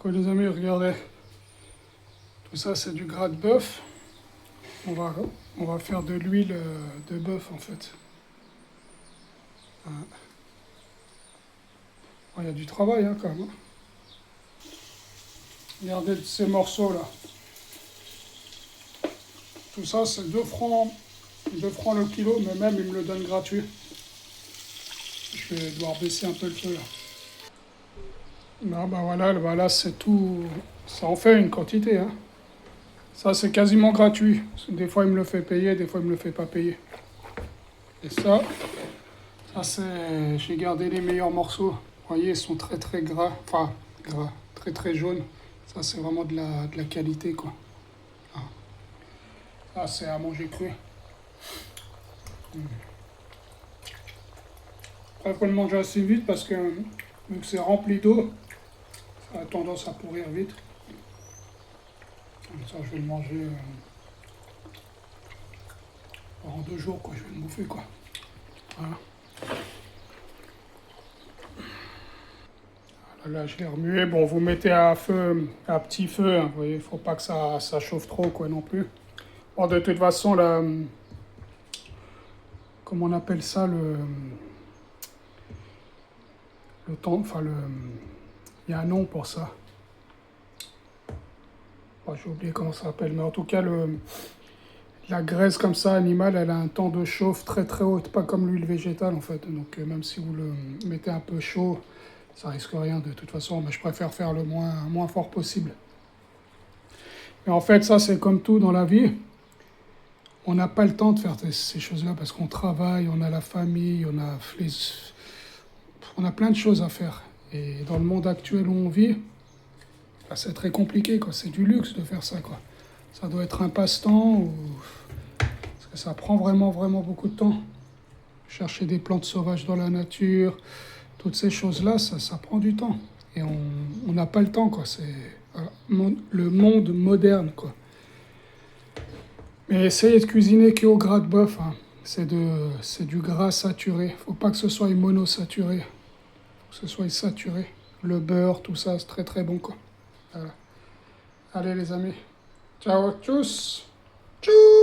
Quoi les amis, regardez. Tout ça c'est du gras de bœuf. On va faire de l'huile de bœuf en fait. Hein. Bon, il y a du travail hein, quand même. Regardez ces morceaux là. Tout ça c'est 2 francs le kilo, mais même ils me le donnent gratuit. Je vais devoir baisser un peu le feu là. Non, bah voilà, c'est tout. Ça en fait une quantité. Hein. Ça, c'est quasiment gratuit. Des fois, il me le fait payer, des fois, il me le fait pas payer. Et ça c'est. J'ai gardé les meilleurs morceaux. Vous voyez, ils sont très très gras. Enfin, gras, très très jaunes. Ça, c'est vraiment de la qualité, quoi. Ah. Ça, c'est à manger cru. Après, il faut le manger assez vite parce que, vu que c'est rempli d'eau, ça a tendance à pourrir vite. Comme ça, je vais le manger en 2 jours, quoi. Je vais le bouffer, quoi. Voilà. Là, je l'ai remué. Bon, vous mettez à petit feu. Hein, vous voyez, il faut pas que ça chauffe trop, quoi, non plus. Bon, de toute façon, là, comment on appelle ça, le temps, enfin, il y a un nom pour ça. Bon, j'ai oublié comment ça s'appelle, mais en tout cas, la graisse comme ça, animale, elle a un temps de chauffe très très haut, pas comme l'huile végétale, en fait. Donc, même si vous le mettez un peu chaud, ça risque rien de toute façon, mais je préfère faire le moins fort possible. Mais en fait, ça, c'est comme tout dans la vie. On n'a pas le temps de faire ces choses-là parce qu'on travaille, on a la famille, on a plein de choses à faire. Et dans le monde actuel où on vit, bah, c'est très compliqué, quoi. C'est du luxe de faire ça, quoi. Ça doit être un passe-temps parce que ça prend vraiment, vraiment beaucoup de temps. Chercher des plantes sauvages dans la nature, toutes ces choses-là, ça prend du temps. Et on n'a pas le temps, quoi. C'est voilà, le monde moderne, quoi. Mais essayez de cuisiner que au gras de bœuf. Hein. C'est du gras saturé. Faut pas que ce soit monosaturé. Faut que ce soit saturé. Le beurre, tout ça, c'est très très bon, quoi. Voilà. Allez les amis. Ciao, tchuss. Tchuss.